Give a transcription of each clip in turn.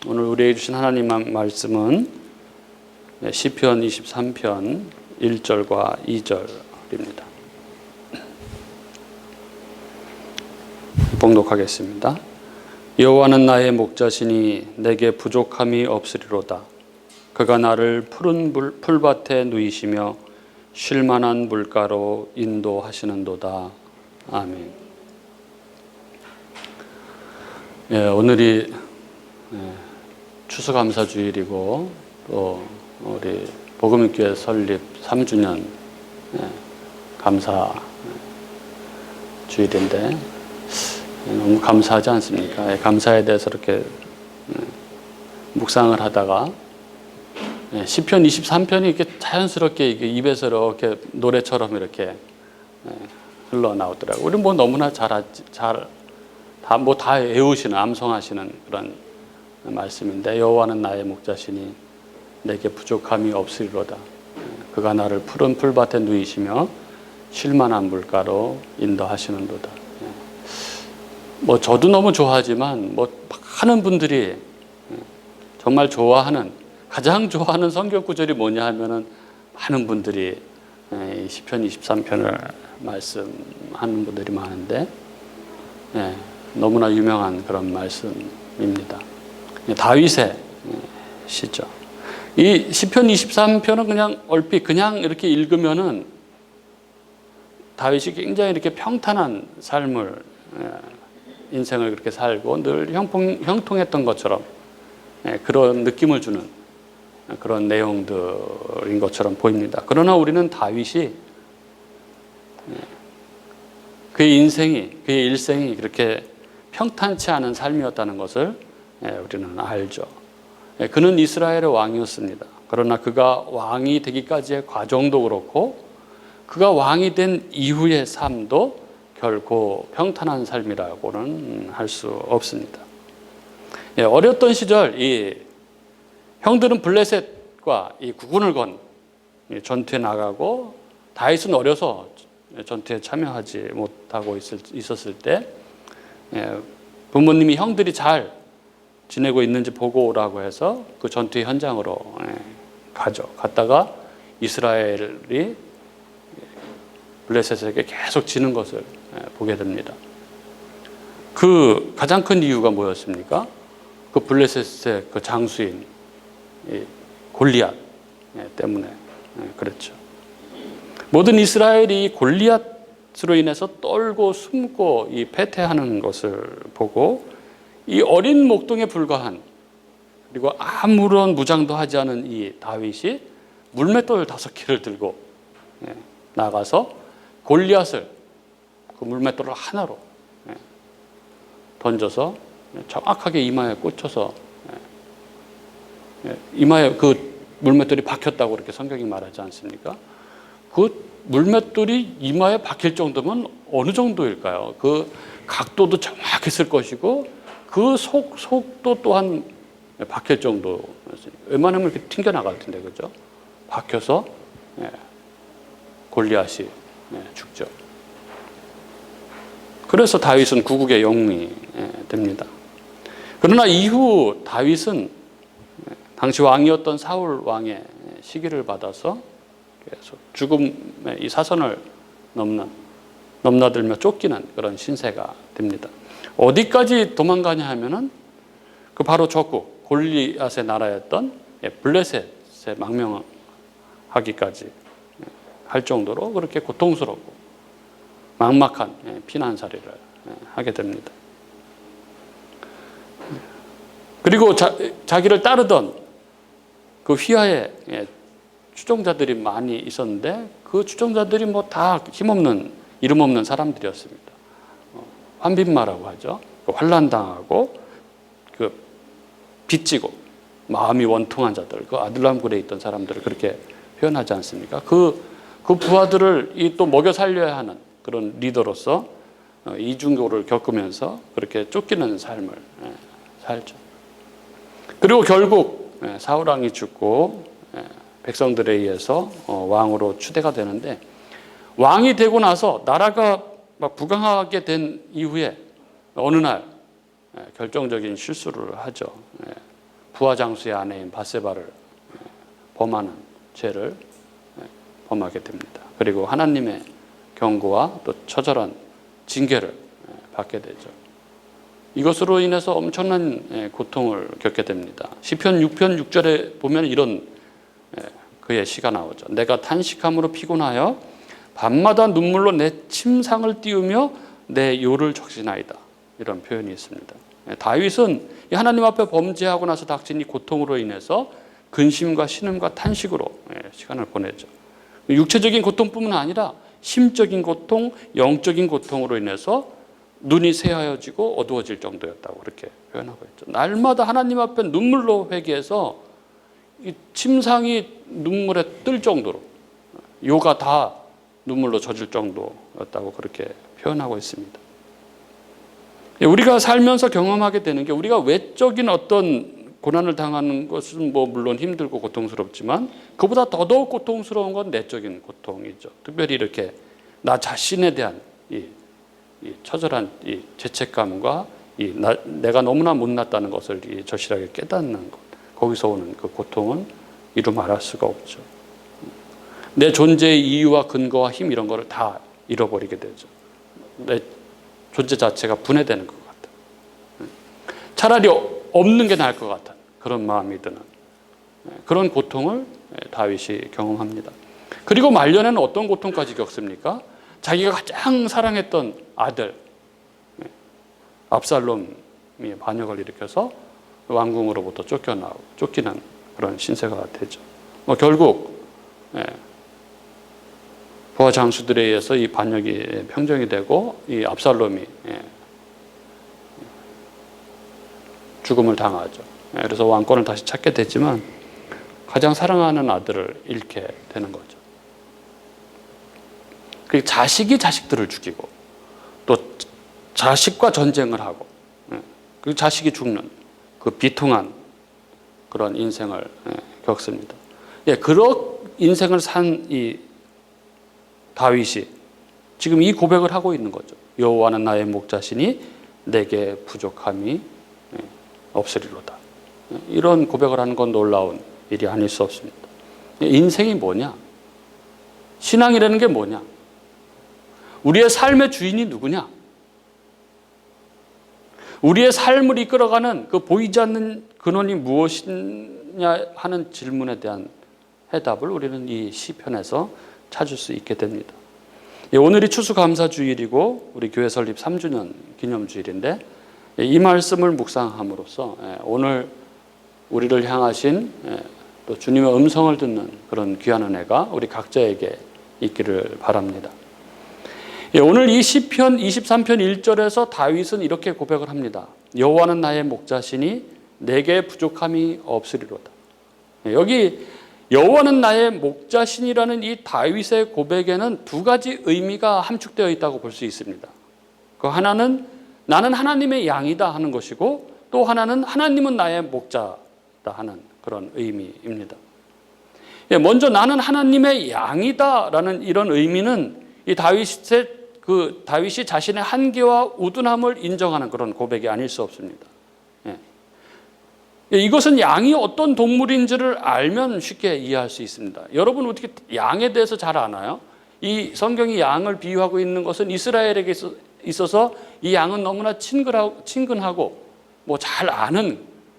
오늘 우리에게 주신 하나님의 말씀은 시편 23편 1절과 2절입니다. 봉독하겠습니다. 여호와는 나의 목자시니 내게 부족함이 없으리로다. 그가 나를 푸른 풀밭에 누이시며 쉴만한 물가로 인도하시는도다. 아멘. 오늘이 추수감사주일이고 또 우리 복음교회 설립 3주년 감사 주일인데 너무 감사하지 않습니까? 감사에 대해서 이렇게 묵상을 하다가 시편 23편이 이렇게 자연스럽게 입에서 이렇게 노래처럼 이렇게 흘러나오더라고요. 우리 뭐 너무나 다 외우시는, 암송하시는 그런 말씀인데, 여호와는 나의 목자시니 내게 부족함이 없으리로다. 그가 나를 푸른 풀밭에 누이시며 쉴만한 물가로 인도하시는도다. 뭐 저도 너무 좋아하지만 뭐 많은 분들이 정말 가장 좋아하는 성경 구절이 뭐냐 하면은 많은 분들이 시편 23편을 말씀하는 분들이 많은데 너무나 유명한 그런 말씀입니다. 다윗의 시죠. 이 시편 23편은 그냥 얼핏 그냥 이렇게 읽으면은 다윗이 굉장히 이렇게 평탄한 삶을 인생을 그렇게 살고 늘 형통했던 것처럼 그런 느낌을 주는 그런 내용들인 것처럼 보입니다. 그러나 우리는 다윗이 그의 일생이 그렇게 평탄치 않은 삶이었다는 것을 우리는 알죠. 그는 이스라엘의 왕이었습니다. 그러나 그가 왕이 되기까지의 과정도 그렇고 그가 왕이 된 이후의 삶도 결코 평탄한 삶이라고는 할 수 없습니다. 어렸던 시절 이 형들은 블레셋과 이 국군을 건 전투에 나가고 다윗은 어려서 전투에 참여하지 못하고 있었을 때 부모님이 형들이 잘 지내고 있는지 보고 오라고 해서 그 전투의 현장으로 가죠. 갔다가 이스라엘이 블레셋에게 계속 지는 것을 보게 됩니다. 그 가장 큰 이유가 뭐였습니까? 그 블레셋의 그 장수인 골리앗 때문에 그랬죠. 모든 이스라엘이 골리앗으로 인해서 떨고 숨고 이 패퇴하는 것을 보고 이 어린 목동에 불과한 그리고 아무런 무장도 하지 않은 이 다윗이 물맷돌 5개를 들고 나가서 골리앗을 그 물맷돌을 하나로 던져서 정확하게 이마에 꽂혀서 이마에 그 물맷돌이 박혔다고 그렇게 성경이 말하지 않습니까? 그 물맷돌이 이마에 박힐 정도면 어느 정도일까요? 그 각도도 정확했을 것이고 그 속도 또한 박힐 정도. 웬만하면 이렇게 튕겨나갈 텐데, 그죠? 박혀서 골리앗이 죽죠. 그래서 다윗은 구국의 영웅이 됩니다. 그러나 이후 다윗은 당시 왕이었던 사울 왕의 시기를 받아서 계속 죽음의 이 사선을 넘나들며 쫓기는 그런 신세가 됩니다. 어디까지 도망가냐 하면은 그 바로 적국 골리앗의 나라였던 블레셋에 망명하기까지 할 정도로 그렇게 고통스럽고 막막한 피난살이를 하게 됩니다. 그리고 자기를 따르던 그 휘하에 추종자들이 많이 있었는데 그 추종자들이 뭐 다 힘없는 이름 없는 사람들이었습니다. 환빈마라고 하죠. 환난당하고 그 빚지고 마음이 원통한 자들, 그 아둘람굴에 있던 사람들을 그렇게 표현하지 않습니까? 그 부하들을 또 먹여 살려야 하는 그런 리더로서 이중고를 겪으면서 그렇게 쫓기는 삶을 살죠. 그리고 결국 사울 왕이 죽고 백성들에 의해서 왕으로 추대가 되는데, 왕이 되고 나서 나라가 막 부강하게 된 이후에 어느 날 결정적인 실수를 하죠. 부하 장수의 아내인 바세바를 범하는 죄를 범하게 됩니다. 그리고 하나님의 경고와 또 처절한 징계를 받게 되죠. 이것으로 인해서 엄청난 고통을 겪게 됩니다. 시편 6편 6절에 보면 이런 그의 시가 나오죠. 내가 탄식함으로 피곤하여 밤마다 눈물로 내 침상을 띄우며 내 요를 적시나이다. 이런 표현이 있습니다. 다윗은 하나님 앞에 범죄하고 나서 닥친 이 고통으로 인해서 근심과 신음과 탄식으로 시간을 보내죠. 육체적인 고통뿐만 아니라 심적인 고통, 영적인 고통으로 인해서 눈이 새하여지고 어두워질 정도였다고 그렇게 표현하고 있죠. 날마다 하나님 앞에 눈물로 회개해서 이 침상이 눈물에 뜰 정도로, 요가 다 눈물로 젖을 정도였다고 그렇게 표현하고 있습니다. 우리가 살면서 경험하게 되는 게, 우리가 외적인 어떤 고난을 당하는 것은 뭐 물론 힘들고 고통스럽지만 그보다 더더욱 고통스러운 건 내적인 고통이죠. 특별히 이렇게 나 자신에 대한 이 처절한 이 죄책감과 내가 너무나 못났다는 것을 절실하게 깨닫는 것, 거기서 오는 그 고통은 이루 말할 수가 없죠. 내 존재의 이유와 근거와 힘, 이런 거를 다 잃어버리게 되죠. 내 존재 자체가 분해되는 것 같아요. 차라리 없는 게 나을 것 같은 그런 마음이 드는 그런 고통을 다윗이 경험합니다. 그리고 말년에는 어떤 고통까지 겪습니까? 자기가 가장 사랑했던 아들 압살롬이 반역을 일으켜서 왕궁으로부터 쫓기는 그런 신세가 되죠. 결국 부하 장수들에 의해서 이 반역이 평정이 되고 이 압살롬이 죽음을 당하죠. 그래서 왕권을 다시 찾게 되지만 가장 사랑하는 아들을 잃게 되는 거죠. 그리고 자식이 자식들을 죽이고 또 자식과 전쟁을 하고 그 자식이 죽는 그 비통한 그런 인생을 겪습니다. 그런 인생을 산 이 다윗이 지금 이 고백을 하고 있는 거죠. 여호와는 나의 목자시니 내게 부족함이 없으리로다. 이런 고백을 하는 건 놀라운 일이 아닐 수 없습니다. 인생이 뭐냐? 신앙이라는 게 뭐냐? 우리의 삶의 주인이 누구냐? 우리의 삶을 이끌어가는 그 보이지 않는 근원이 무엇이냐 하는 질문에 대한 해답을 우리는 이 시편에서 찾을 수 있게 됩니다. 오늘이 추수감사주일이고 우리 교회 설립 3주년 기념주일인데 이 말씀을 묵상함으로써 오늘 우리를 향하신 또 주님의 음성을 듣는 그런 귀한 은혜가 우리 각자에게 있기를 바랍니다. 오늘 이 시편 23편 1절에서 다윗은 이렇게 고백을 합니다. 여호와는 나의 목자시니 내게 부족함이 없으리로다. 여기 여호와는 나의 목자신이라는 이 다윗의 고백에는 두 가지 의미가 함축되어 있다고 볼 수 있습니다. 그 하나는 나는 하나님의 양이다 하는 것이고, 또 하나는 하나님은 나의 목자다 하는 그런 의미입니다. 먼저 나는 하나님의 양이다라는 이런 의미는 이 다윗이 자신의 한계와 우둔함을 인정하는 그런 고백이 아닐 수 없습니다. 이것은 양이 어떤 동물인지를 알면 쉽게 이해할 수 있습니다. 여러분 어떻게 양에 대해서 잘 아나요? 이 성경이 양을 비유하고 있는 것은 이스라엘에게 있어서 이 양은 너무나 친근하고 뭐 잘 아는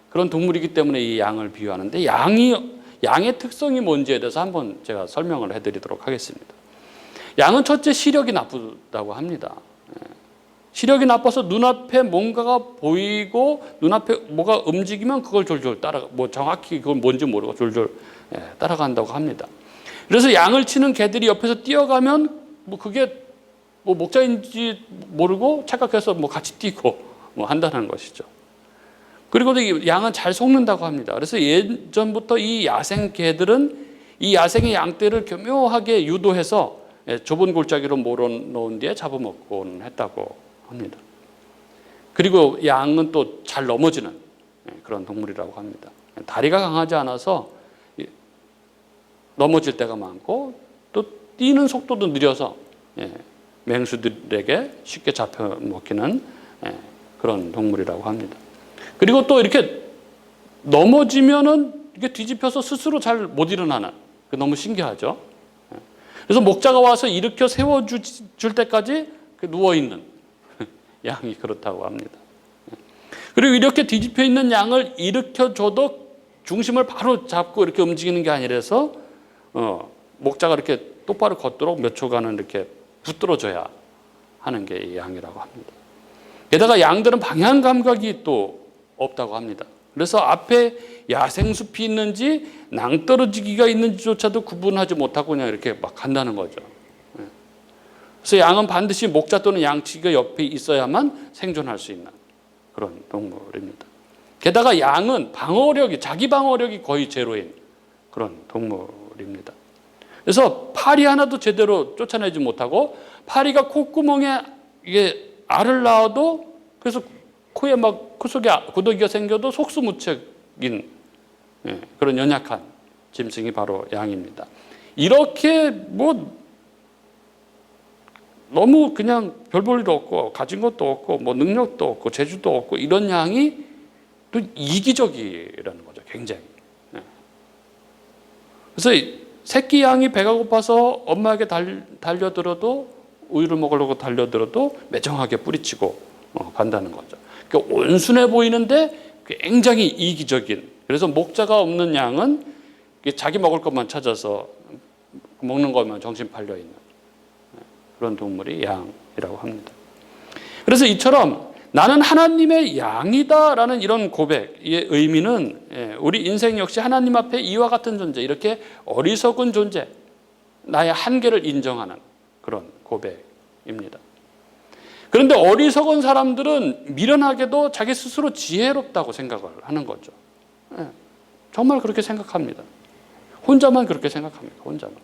그런 동물이기 때문에 이 양을 비유하는데, 양의 특성이 뭔지에 대해서 한번 제가 설명을 해드리도록 하겠습니다. 양은 첫째 시력이 나쁘다고 합니다. 시력이 나빠서 눈앞에 뭔가가 보이고 눈앞에 뭐가 움직이면 그걸 졸졸 정확히 그건 뭔지 모르고 졸졸 따라간다고 합니다. 그래서 양을 치는 개들이 옆에서 뛰어가면 그게 목자인지 모르고 착각해서 같이 뛰고 한다는 것이죠. 그리고 양은 잘 속는다고 합니다. 그래서 예전부터 이 야생 개들은 이 야생의 양떼를 교묘하게 유도해서 좁은 골짜기로 몰아놓은 뒤에 잡아먹곤 했다고 합니다. 그리고 양은 또 잘 넘어지는 그런 동물이라고 합니다. 다리가 강하지 않아서 넘어질 때가 많고 또 뛰는 속도도 느려서 맹수들에게 쉽게 잡혀 먹히는 그런 동물이라고 합니다. 그리고 또 이렇게 넘어지면은 이게 뒤집혀서 스스로 잘 못 일어나는, 너무 신기하죠. 그래서 목자가 와서 일으켜 세워줄 때까지 누워있는 양이 그렇다고 합니다. 그리고 이렇게 뒤집혀 있는 양을 일으켜줘도 중심을 바로 잡고 이렇게 움직이는 게 아니라서 목자가 이렇게 똑바로 걷도록 몇 초간은 이렇게 붙들어줘야 하는 게 이 양이라고 합니다. 게다가 양들은 방향 감각이 또 없다고 합니다. 그래서 앞에 야생숲이 있는지 낭떠러지기가 있는지조차도 구분하지 못하고 그냥 이렇게 막 간다는 거죠. 그래서 양은 반드시 목자 또는 양치기가 옆에 있어야만 생존할 수 있는 그런 동물입니다. 게다가 양은 자기 방어력이 거의 제로인 그런 동물입니다. 그래서 파리 하나도 제대로 쫓아내지 못하고, 파리가 콧구멍에 이게 알을 낳아도, 그래서 코에 막 코 속에 구더기가 생겨도 속수무책인 그런 연약한 짐승이 바로 양입니다. 이렇게 너무 그냥 별 볼 일 없고 가진 것도 없고 능력도 없고 재주도 없고 이런 양이 또 이기적이라는 거죠. 굉장히. 그래서 새끼 양이 배가 고파서 엄마에게 달려들어도, 우유를 먹으려고 달려들어도 매정하게 뿌리치고 간다는 거죠. 그러니까 온순해 보이는데 굉장히 이기적인, 그래서 목자가 없는 양은 자기 먹을 것만 찾아서 먹는 것만 정신 팔려 있는 그런 동물이 양이라고 합니다. 그래서 이처럼 나는 하나님의 양이다라는 이런 고백의 의미는 우리 인생 역시 하나님 앞에 이와 같은 존재, 이렇게 어리석은 존재, 나의 한계를 인정하는 그런 고백입니다. 그런데 어리석은 사람들은 미련하게도 자기 스스로 지혜롭다고 생각을 하는 거죠. 정말 그렇게 생각합니다. 혼자만 그렇게 생각합니다. 혼자만.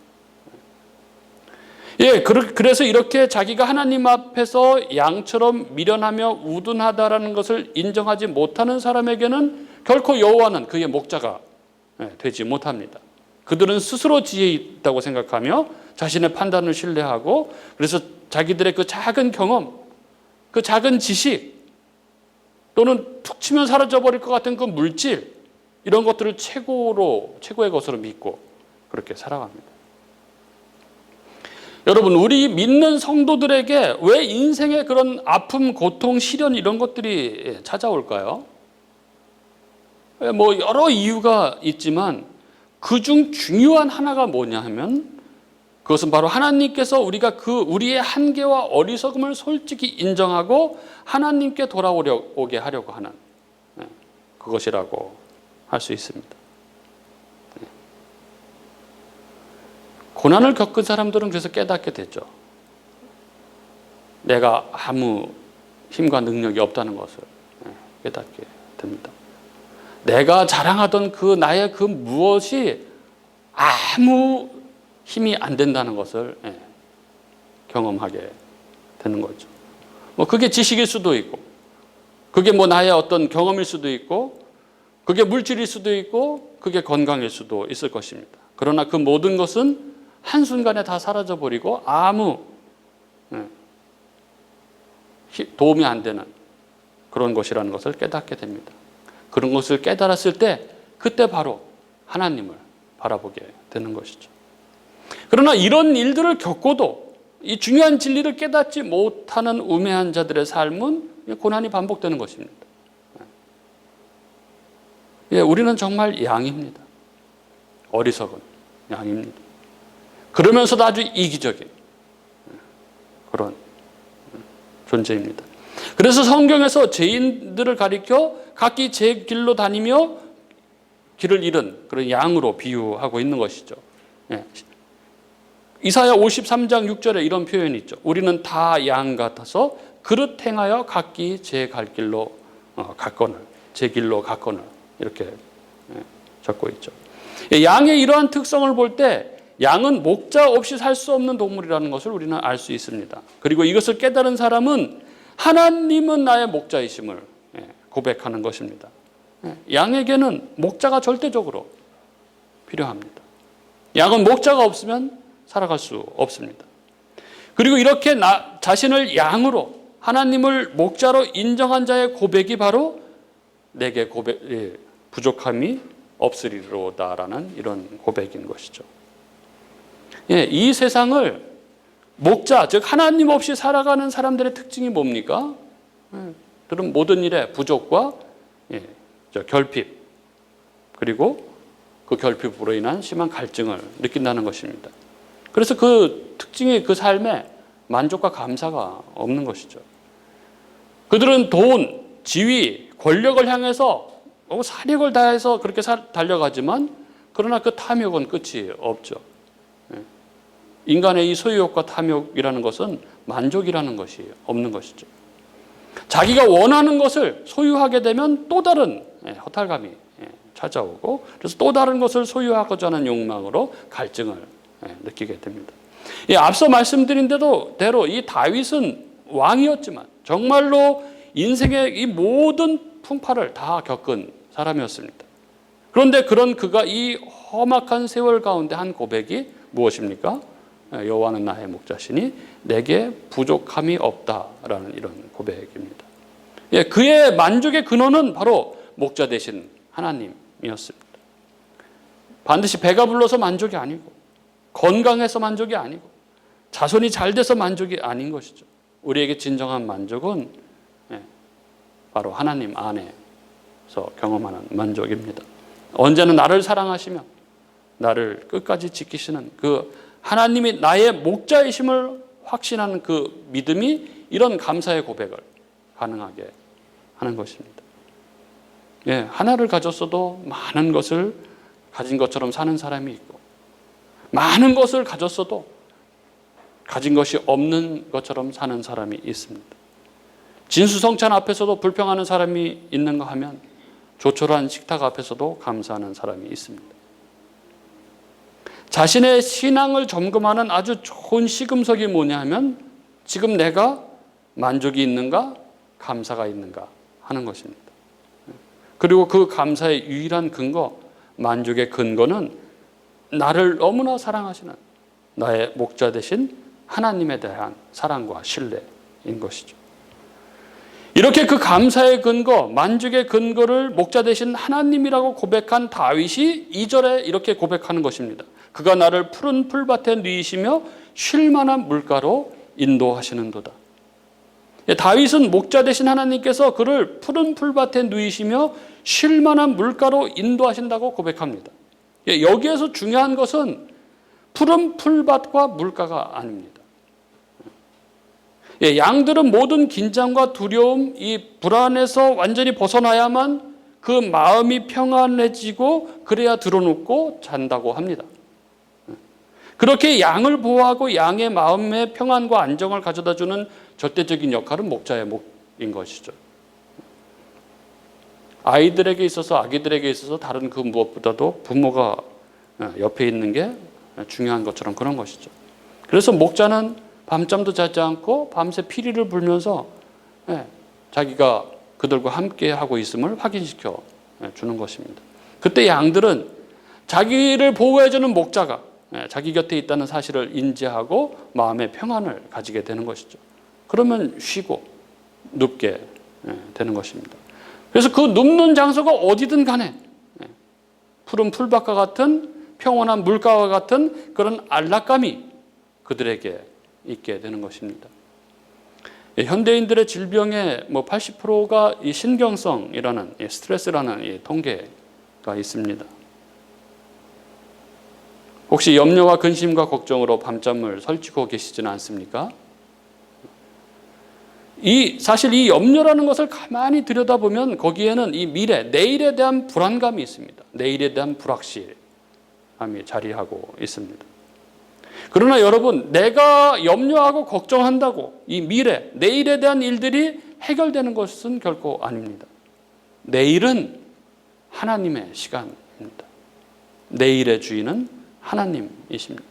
그래서 이렇게 자기가 하나님 앞에서 양처럼 미련하며 우둔하다라는 것을 인정하지 못하는 사람에게는 결코 여호와는 그의 목자가 되지 못합니다. 그들은 스스로 지혜 있다고 생각하며 자신의 판단을 신뢰하고, 그래서 자기들의 그 작은 경험, 그 작은 지식, 또는 툭 치면 사라져버릴 것 같은 그 물질, 이런 것들을 최고의 것으로 믿고 그렇게 살아갑니다. 여러분, 우리 믿는 성도들에게 왜 인생의 그런 아픔, 고통, 시련 이런 것들이 찾아올까요? 여러 이유가 있지만 그중 중요한 하나가 뭐냐 하면, 그것은 바로 하나님께서 우리가 우리의 한계와 어리석음을 솔직히 인정하고 하나님께 돌아오게 하려고 하는 그것이라고 할 수 있습니다. 고난을 겪은 사람들은 그래서 깨닫게 되죠. 내가 아무 힘과 능력이 없다는 것을 깨닫게 됩니다. 내가 자랑하던 나의 그 무엇이 아무 힘이 안 된다는 것을 경험하게 되는 거죠. 그게 지식일 수도 있고, 그게 나의 어떤 경험일 수도 있고, 그게 물질일 수도 있고, 그게 건강일 수도 있을 것입니다. 그러나 그 모든 것은 한순간에 다 사라져버리고 아무 도움이 안 되는 그런 것이라는 것을 깨닫게 됩니다. 그런 것을 깨달았을 때 그때 바로 하나님을 바라보게 되는 것이죠. 그러나 이런 일들을 겪고도 이 중요한 진리를 깨닫지 못하는 우매한 자들의 삶은 고난이 반복되는 것입니다. 우리는 정말 양입니다. 어리석은 양입니다. 그러면서도 아주 이기적인 그런 존재입니다. 그래서 성경에서 죄인들을 가리켜 각기 제 길로 다니며 길을 잃은 그런 양으로 비유하고 있는 것이죠. 이사야 53장 6절에 이런 표현이 있죠. 우리는 다 양 같아서 그릇 행하여 각기 제 갈 길로 갔거늘, 제 길로 갔거늘, 이렇게 적고 있죠. 양의 이러한 특성을 볼 때 양은 목자 없이 살 수 없는 동물이라는 것을 우리는 알 수 있습니다. 그리고 이것을 깨달은 사람은 하나님은 나의 목자이심을 고백하는 것입니다. 양에게는 목자가 절대적으로 필요합니다. 양은 목자가 없으면 살아갈 수 없습니다. 그리고 이렇게 자신을 양으로, 하나님을 목자로 인정한 자의 고백이 바로 내게 부족함이 없으리로다라는 이런 고백인 것이죠. 예, 이 세상을 목자, 즉 하나님 없이 살아가는 사람들의 특징이 뭡니까? 그런 모든 일에 부족과 결핍, 그리고 그 결핍으로 인한 심한 갈증을 느낀다는 것입니다. 그래서 그 특징이 그 삶에 만족과 감사가 없는 것이죠. 그들은 돈, 지위, 권력을 향해서 사력을 다해서 그렇게 달려가지만 그러나 그 탐욕은 끝이 없죠. 인간의 이 소유욕과 탐욕이라는 것은 만족이라는 것이 없는 것이죠. 자기가 원하는 것을 소유하게 되면 또 다른 허탈감이 찾아오고, 그래서 또 다른 것을 소유하고자 하는 욕망으로 갈증을 느끼게 됩니다. 앞서 말씀드린 대로 이 다윗은 왕이었지만 정말로 인생의 이 모든 풍파를 다 겪은 사람이었습니다. 그런데 그런 그가 이 험악한 세월 가운데 한 고백이 무엇입니까? 여호와는 나의 목자시니 내게 부족함이 없다라는 이런 고백입니다. 그의 만족의 근원은 바로 목자 되신 하나님이었습니다. 반드시 배가 불러서 만족이 아니고, 건강해서 만족이 아니고, 자손이 잘 돼서 만족이 아닌 것이죠. 우리에게 진정한 만족은 바로 하나님 안에서 경험하는 만족입니다. 언제나 나를 사랑하시며 나를 끝까지 지키시는 그 하나님이 나의 목자이심을 확신하는 그 믿음이 이런 감사의 고백을 가능하게 하는 것입니다. 하나를 가졌어도 많은 것을 가진 것처럼 사는 사람이 있고, 많은 것을 가졌어도 가진 것이 없는 것처럼 사는 사람이 있습니다. 진수성찬 앞에서도 불평하는 사람이 있는가 하면 조촐한 식탁 앞에서도 감사하는 사람이 있습니다. 자신의 신앙을 점검하는 아주 좋은 시금석이 뭐냐 하면 지금 내가 만족이 있는가, 감사가 있는가 하는 것입니다. 그리고 그 감사의 유일한 근거, 만족의 근거는 나를 너무나 사랑하시는 나의 목자 되신 하나님에 대한 사랑과 신뢰인 것이죠. 이렇게 그 감사의 근거, 만족의 근거를 목자 되신 하나님이라고 고백한 다윗이 2절에 이렇게 고백하는 것입니다. 그가 나를 푸른 풀밭에 누이시며 쉴 만한 물가로 인도하시는도다. 다윗은 목자 되신 하나님께서 그를 푸른 풀밭에 누이시며 쉴 만한 물가로 인도하신다고 고백합니다. 여기에서 중요한 것은 푸른 풀밭과 물가가 아닙니다. 양들은 모든 긴장과 두려움, 이 불안에서 완전히 벗어나야만 그 마음이 평안해지고 그래야 드러눕고 잔다고 합니다. 그렇게 양을 보호하고 양의 마음의 평안과 안정을 가져다주는 절대적인 역할은 목자의 목인 것이죠. 아이들에게 있어서, 아기들에게 있어서 다른 그 무엇보다도 부모가 옆에 있는 게 중요한 것처럼 그런 것이죠. 그래서 목자는 밤잠도 자지 않고 밤새 피리를 불면서 자기가 그들과 함께 하고 있음을 확인시켜 주는 것입니다. 그때 양들은 자기를 보호해주는 목자가 자기 곁에 있다는 사실을 인지하고 마음의 평안을 가지게 되는 것이죠. 그러면 쉬고 눕게 되는 것입니다. 그래서 그 눕는 장소가 어디든 간에 푸른 풀밭과 같은 평온한 물가와 같은 그런 안락감이 그들에게 있게 되는 것입니다. 현대인들의 질병의 80%가 이 신경성이라는 스트레스라는 통계가 있습니다. 혹시 염려와 근심과 걱정으로 밤잠을 설치고 계시지는 않습니까? 사실 이 염려라는 것을 가만히 들여다보면 거기에는 이 미래, 내일에 대한 불안감이 있습니다. 내일에 대한 불확실함이 자리하고 있습니다. 그러나 여러분, 내가 염려하고 걱정한다고 이 미래, 내일에 대한 일들이 해결되는 것은 결코 아닙니다. 내일은 하나님의 시간입니다. 내일의 주인은 하나님이십니다.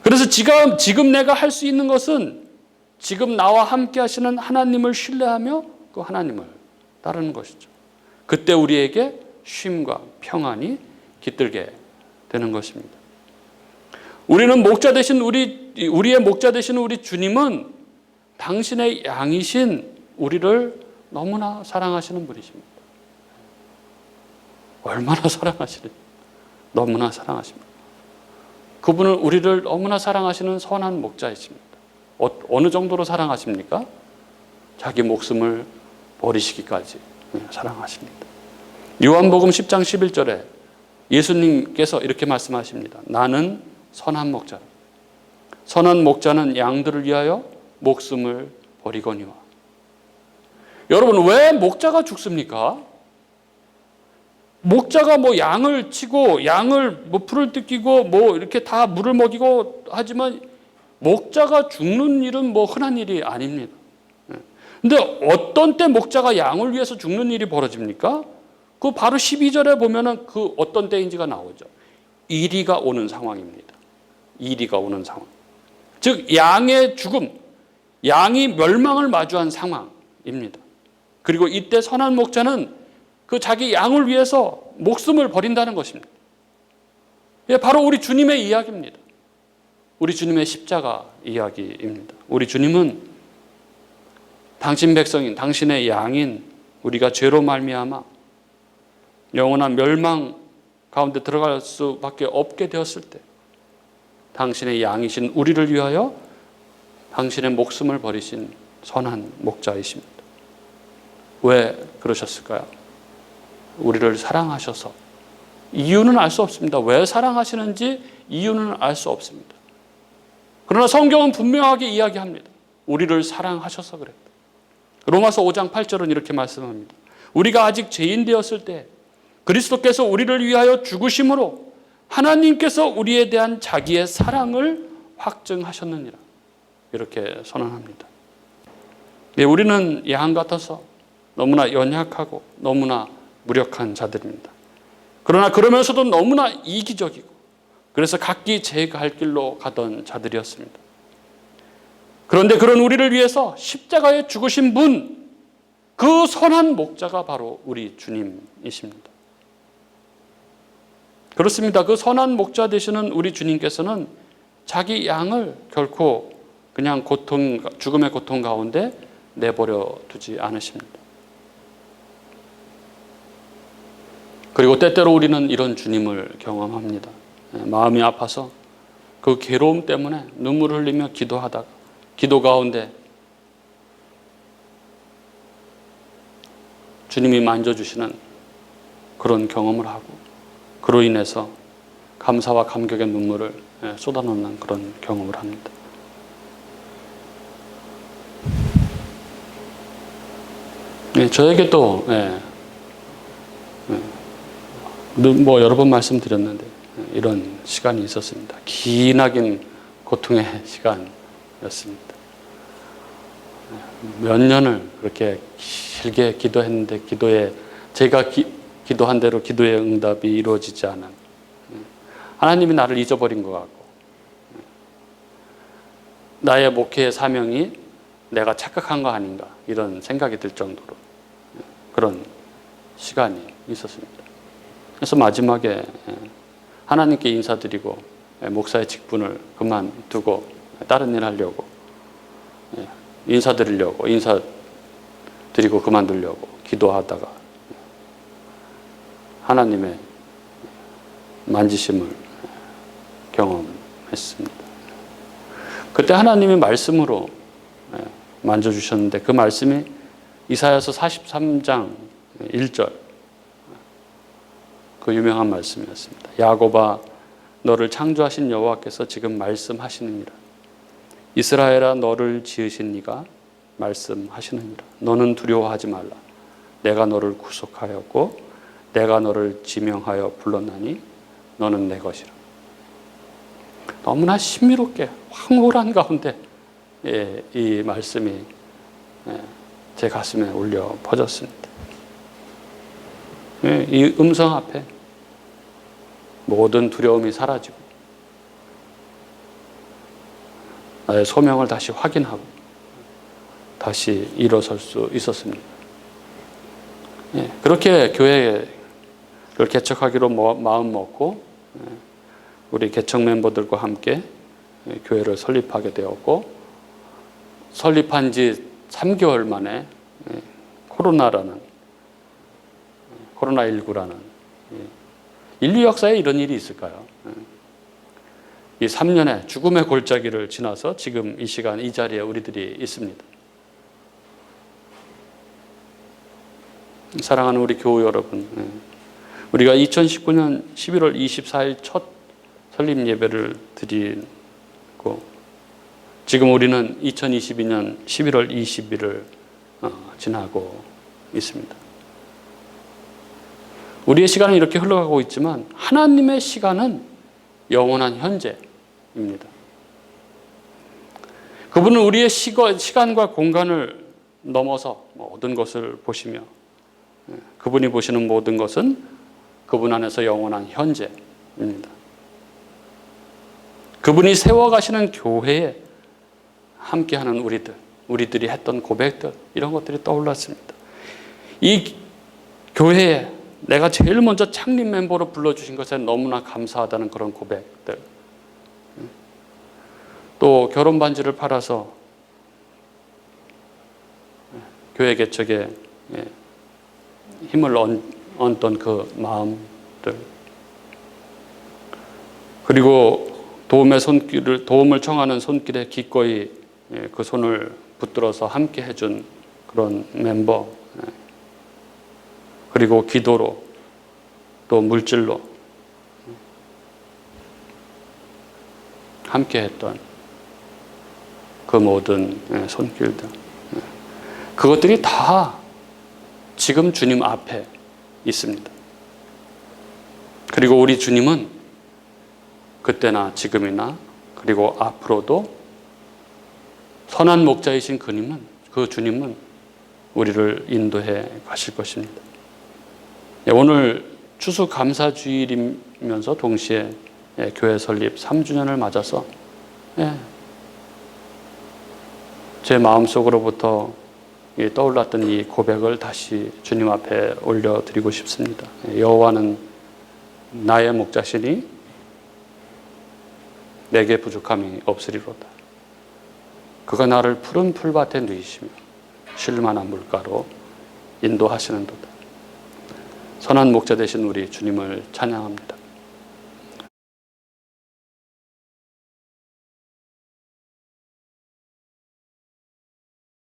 그래서 지금 내가 할 수 있는 것은 지금 나와 함께 하시는 하나님을 신뢰하며 그 하나님을 따르는 것이죠. 그때 우리에게 쉼과 평안이 깃들게 되는 것입니다. 우리는 목자 되신 우리의 목자 되신 우리 주님은 당신의 양이신 우리를 너무나 사랑하시는 분이십니다. 얼마나 사랑하시는, 너무나 사랑하십니다. 그분은 우리를 너무나 사랑하시는 선한 목자이십니다. 어느 정도로 사랑하십니까? 자기 목숨을 버리시기까지 사랑하십니다. 요한복음 10장 11절에 예수님께서 이렇게 말씀하십니다. 나는 선한 목자라. 선한 목자는 양들을 위하여 목숨을 버리거니와. 여러분, 왜 목자가 죽습니까? 목자가 양을 치고 양을 풀을 뜯기고 이렇게 다 물을 먹이고 하지만 목자가 죽는 일은 흔한 일이 아닙니다. 근데 어떤 때 목자가 양을 위해서 죽는 일이 벌어집니까? 그 바로 12절에 보면은 그 어떤 때인지가 나오죠. 이리가 오는 상황입니다. 이리가 오는 상황. 즉, 양의 죽음, 양이 멸망을 마주한 상황입니다. 그리고 이때 선한 목자는 그 자기 양을 위해서 목숨을 버린다는 것입니다. 예, 바로 우리 주님의 이야기입니다. 우리 주님의 십자가 이야기입니다. 우리 주님은 당신 백성인, 당신의 양인 우리가 죄로 말미암아 영원한 멸망 가운데 들어갈 수밖에 없게 되었을 때 당신의 양이신 우리를 위하여 당신의 목숨을 버리신 선한 목자이십니다. 왜 그러셨을까요? 우리를 사랑하셔서. 이유는 알 수 없습니다. 왜 사랑하시는지 이유는 알 수 없습니다. 그러나 성경은 분명하게 이야기합니다. 우리를 사랑하셔서 그랬다. 로마서 5장 8절은 이렇게 말씀합니다. 우리가 아직 죄인 되었을 때 그리스도께서 우리를 위하여 죽으심으로 하나님께서 우리에 대한 자기의 사랑을 확증하셨느니라. 이렇게 선언합니다. 네, 우리는 양 같아서 너무나 연약하고 너무나 무력한 자들입니다. 그러나 그러면서도 너무나 이기적이고 그래서 각기 제 갈 길로 가던 자들이었습니다. 그런데 그런 우리를 위해서 십자가에 죽으신 분, 그 선한 목자가 바로 우리 주님이십니다. 그렇습니다. 그 선한 목자 되시는 우리 주님께서는 자기 양을 결코 그냥 죽음의 고통 가운데 내버려 두지 않으십니다. 그리고 때때로 우리는 이런 주님을 경험합니다. 마음이 아파서 그 괴로움 때문에 눈물을 흘리며 기도하다가 기도 가운데 주님이 만져주시는 그런 경험을 하고 그로 인해서 감사와 감격의 눈물을 쏟아놓는 그런 경험을 합니다. 저에게 또 여러 번 말씀드렸는데 이런 시간이 있었습니다. 기나긴 고통의 시간이었습니다. 몇 년을 그렇게 길게 기도했는데 제가 기도한 대로 기도의 응답이 이루어지지 않은, 하나님이 나를 잊어버린 것 같고 나의 목회의 사명이 내가 착각한 거 아닌가 이런 생각이 들 정도로 그런 시간이 있었습니다. 그래서 마지막에 하나님께 인사드리고 목사의 직분을 그만두고 다른 일 하려고 인사드리고 그만두려고 기도하다가 하나님의 만지심을 경험했습니다. 그때 하나님이 말씀으로 만져주셨는데 그 말씀이 이사야서 43장 1절 그 유명한 말씀이었습니다. 야곱아 너를 창조하신 여호와께서 지금 말씀하시느니라. 이스라엘아 너를 지으신 이가 말씀하시느니라. 너는 두려워하지 말라. 내가 너를 구속하였고 내가 너를 지명하여 불렀나니 너는 내 것이라. 너무나 신비롭게 황홀한 가운데 이 말씀이 제 가슴에 울려 퍼졌습니다. 이 음성 앞에 모든 두려움이 사라지고 나의 소명을 다시 확인하고 다시 일어설 수 있었습니다. 그렇게 교회를 개척하기로 마음 먹고 우리 개척 멤버들과 함께 교회를 설립하게 되었고 설립한 지 3개월 만에 코로나19라는 인류 역사에 이런 일이 있을까요? 이 3년의 죽음의 골짜기를 지나서 지금 이 시간 이 자리에 우리들이 있습니다. 사랑하는 우리 교우 여러분, 우리가 2019년 11월 24일 첫 설립 예배를 드리고 지금 우리는 2022년 11월 20일을 지나고 있습니다. 우리의 시간은 이렇게 흘러가고 있지만 하나님의 시간은 영원한 현재입니다. 그분은 우리의 시간과 공간을 넘어서 모든 것을 보시며 그분이 보시는 모든 것은 그분 안에서 영원한 현재입니다. 그분이 세워가시는 교회에 함께하는 우리들이 했던 고백들, 이런 것들이 떠올랐습니다. 이 교회에 내가 제일 먼저 창립 멤버로 불러주신 것에 너무나 감사하다는 그런 고백들, 또 결혼 반지를 팔아서 교회 개척에 힘을 얹던 그 마음들, 그리고 도움을 청하는 손길에 기꺼이 그 손을 붙들어서 함께 해준 그런 멤버, 그리고 기도로 또 물질로 함께 했던 그 모든 손길들, 그것들이 다 지금 주님 앞에 있습니다. 그리고 우리 주님은 그때나 지금이나 그리고 앞으로도 선한 목자이신 그 주님은 우리를 인도해 가실 것입니다. 오늘 추수감사주일이면서 동시에 교회 설립 3주년을 맞아서 제 마음속으로부터 떠올랐던 이 고백을 다시 주님 앞에 올려드리고 싶습니다. 여호와는 나의 목자시니 내게 부족함이 없으리로다. 그가 나를 푸른 풀밭에 누이시며 쉴 만한 물가로 인도하시는도다. 선한 목자 되신 우리 주님을 찬양합니다.